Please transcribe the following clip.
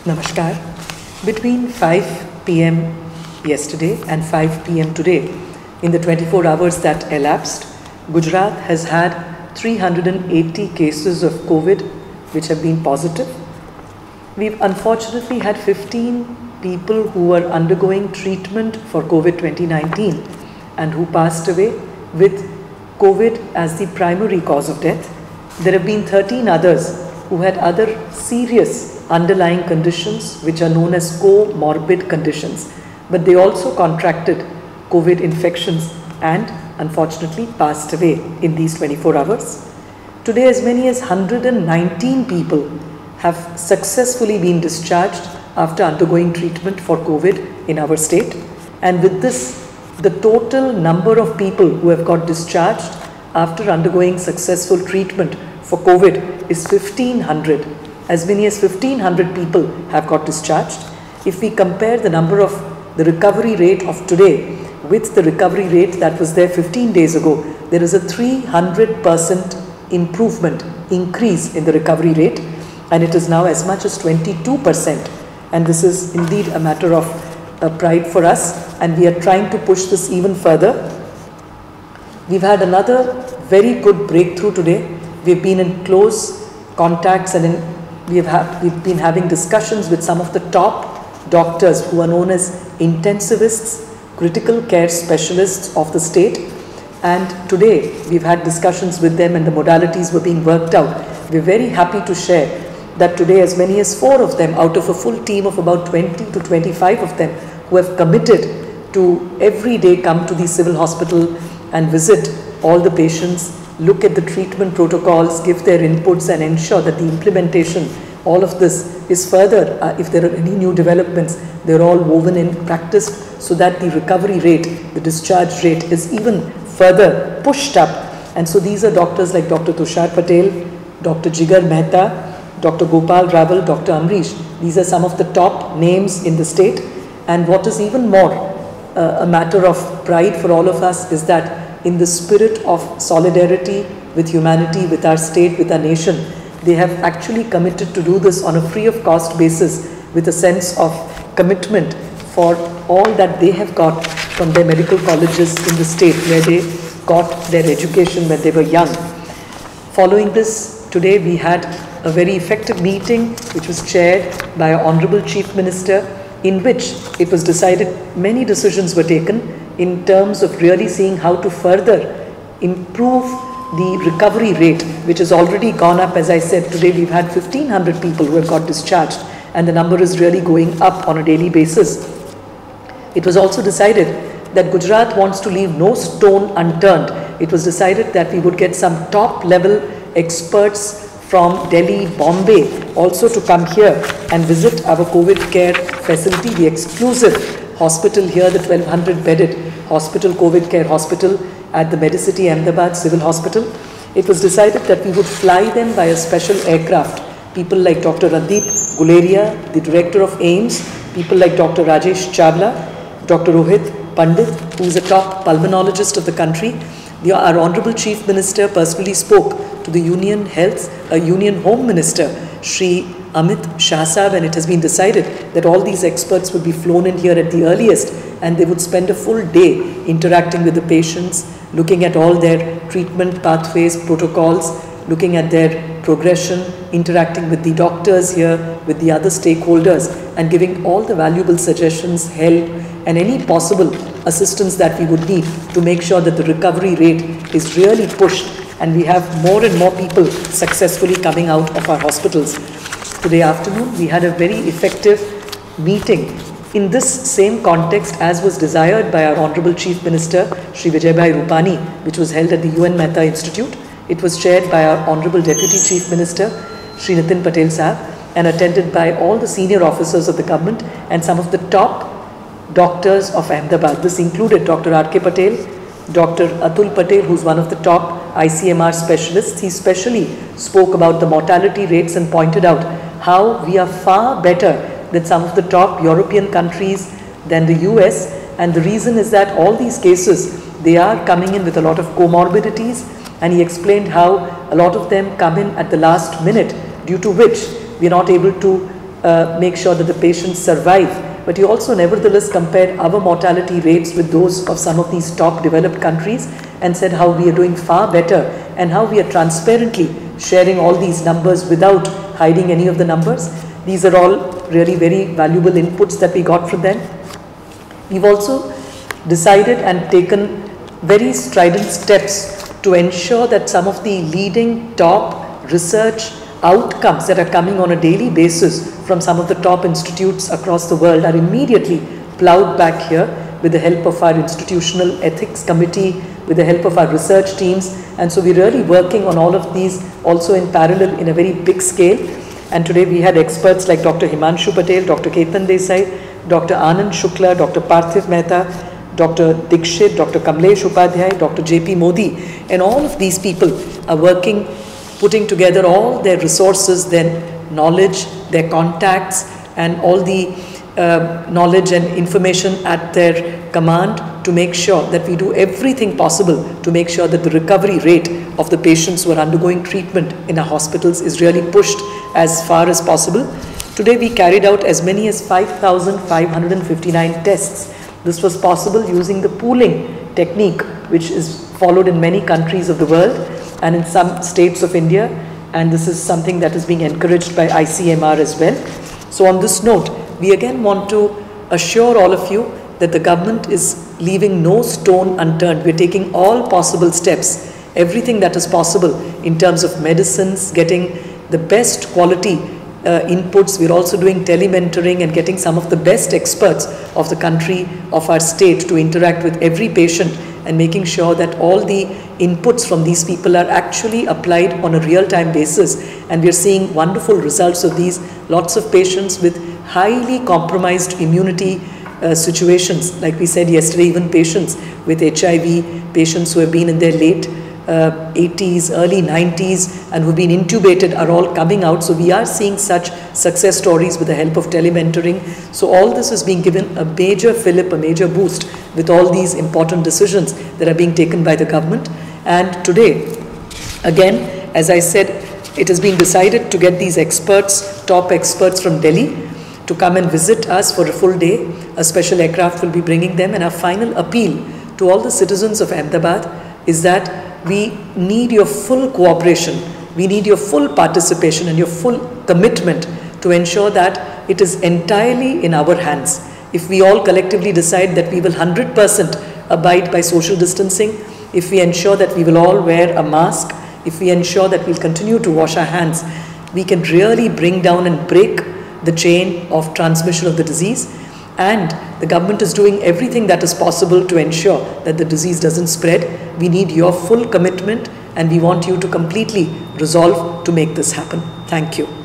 Namaskar. Between 5 p.m. yesterday and 5 p.m. today, in the 24 hours that elapsed, Gujarat has had 380 cases of COVID which have been positive. We've unfortunately had 15 people who were undergoing treatment for COVID 2019 and who passed away with COVID as the primary cause of death. There have been 13 others who had other serious underlying conditions which are known as comorbid conditions, but they also contracted COVID infections and unfortunately passed away in these 24 hours. Today, as many as 119 people have successfully been discharged after undergoing treatment for COVID in our state, and with this, the total number of people who have got discharged after undergoing successful treatment for COVID is 1500. As many as 1500 people have got discharged. If we compare the number of the recovery rate of today with the recovery rate that was there 15 days ago, there is a 300% improvement, increase in the recovery rate, and it is now as much as 22%. And this is indeed a matter of pride for us, and we are trying to push this even further. We've had another very good breakthrough today. We've been in close contacts and we've been having discussions with some of the top doctors who are known as intensivists, critical care specialists of the state. And today we've had discussions with them and the modalities were being worked out. We're very happy to share that today as many as 4 of them out of a full team of about 20 to 25 of them who have committed to every day come to the civil hospital and visit all the patients, look at the treatment protocols, give their inputs and ensure that the implementation, all of this is further, if there are any new developments, they're all woven in, practiced so that the recovery rate, the discharge rate is even further pushed up. And so these are doctors like Dr. Tushar Patel, Dr. Jigar Mehta, Dr. Gopal Raval, Dr. Amrish. These are some of the top names in the state. And what is even more a matter of pride for all of us is that in the spirit of solidarity with humanity, with our state, with our nation, they have actually committed to do this on a free of cost basis with a sense of commitment for all that they have got from their medical colleges in the state where they got their education when they were young. Following this, today we had a very effective meeting which was chaired by our Honorable Chief Minister, in which it was decided many decisions were taken in terms of really seeing how to further improve the recovery rate, which has already gone up. As I said, today we've had 1500 people who have got discharged and the number is really going up on a daily basis. It was also decided that Gujarat wants to leave no stone unturned. It was decided that we would get some top level experts from Delhi, Bombay also to come here and visit our COVID care facility, the exclusive hospital here, the 1200 bedded hospital, COVID care hospital at the Medicity Ahmedabad Civil Hospital. It was decided that we would fly them by a special aircraft. People like Dr. Randeep Guleria, the director of AIIMS, people like Dr. Rajesh Chawla, Dr. Rohit Pandit, who is a top pulmonologist of the country. Our Honorable Chief Minister personally spoke to the Union Home Minister, Shri Amit Shah Sahab, and it has been decided that all these experts would be flown in here at the earliest and they would spend a full day interacting with the patients, looking at all their treatment pathways, protocols, looking at their progression, interacting with the doctors here, with the other stakeholders, and giving all the valuable suggestions, help, and any possible assistance that we would need to make sure that the recovery rate is really pushed and we have more and more people successfully coming out of our hospitals. Today afternoon, we had a very effective meeting in this same context as was desired by our Honorable Chief Minister, Shri Vijay Rupani, which was held at the UN Mehta Institute. It was chaired by our Honorable Deputy Chief Minister, Shri Nitin Patel Sahab, and attended by all the senior officers of the government and some of the top doctors of Ahmedabad. This included Dr. R.K. Patel, Dr. Atul Patel, who's one of the top ICMR specialists. He specially spoke about the mortality rates and pointed out how we are far better than some of the top European countries, than the US. And the reason is that all these cases, they are coming in with a lot of comorbidities, and he explained how a lot of them come in at the last minute, due to which we are not able to make sure that the patients survive. But he also nevertheless compared our mortality rates with those of some of these top developed countries and said how we are doing far better and how we are transparently sharing all these numbers without hiding any of the numbers. These are all really very valuable inputs that we got from them. We've also decided and taken very strident steps to ensure that some of the leading top research outcomes that are coming on a daily basis from some of the top institutes across the world are immediately plowed back here with the help of our institutional ethics committee, with the help of our research teams. And so we're really working on all of these also in parallel in a very big scale. And today we had experts like Dr. Himanshu Patel, Dr. Ketan Desai, Dr. Anand Shukla, Dr. Parthiv Mehta, Dr. Dikshit, Dr. Kamlesh Upadhyay, Dr. JP Modi, and all of these people are working, putting together all their resources, their knowledge, their contacts, and all the knowledge and information at their command to make sure that we do everything possible to make sure that the recovery rate of the patients who are undergoing treatment in our hospitals is really pushed as far as possible. Today we carried out as many as 5,559 tests. This was possible using the pooling technique, which is followed in many countries of the world and in some states of India, and this is something that is being encouraged by ICMR as well. So on this note, we again want to assure all of you that the government is leaving no stone unturned. We're taking all possible steps, everything that is possible in terms of medicines, getting the best quality inputs. We're also doing telementoring and getting some of the best experts of the country, of our state, to interact with every patient and making sure that all the inputs from these people are actually applied on a real-time basis. And we're seeing wonderful results of these. Lots of patients with highly compromised immunity situations, like we said yesterday, even patients with HIV, patients who have been in their late 80s, early 90s and who've been intubated are all coming out. So we are seeing such success stories with the help of telementoring. So all this is being given a major fillip, a major boost with all these important decisions that are being taken by the government. And today, again, as I said, it has been decided to get these experts, top experts from Delhi, to come and visit us for a full day. A special aircraft will be bringing them, and our final appeal to all the citizens of Ahmedabad is that we need your full cooperation, we need your full participation and your full commitment to ensure that it is entirely in our hands. If we all collectively decide that we will 100% abide by social distancing, if we ensure that we will all wear a mask, if we ensure that we'll continue to wash our hands, we can really bring down and break the chain of transmission of the disease. And the government is doing everything that is possible to ensure that the disease doesn't spread. We need your full commitment and we want you to completely resolve to make this happen. Thank you.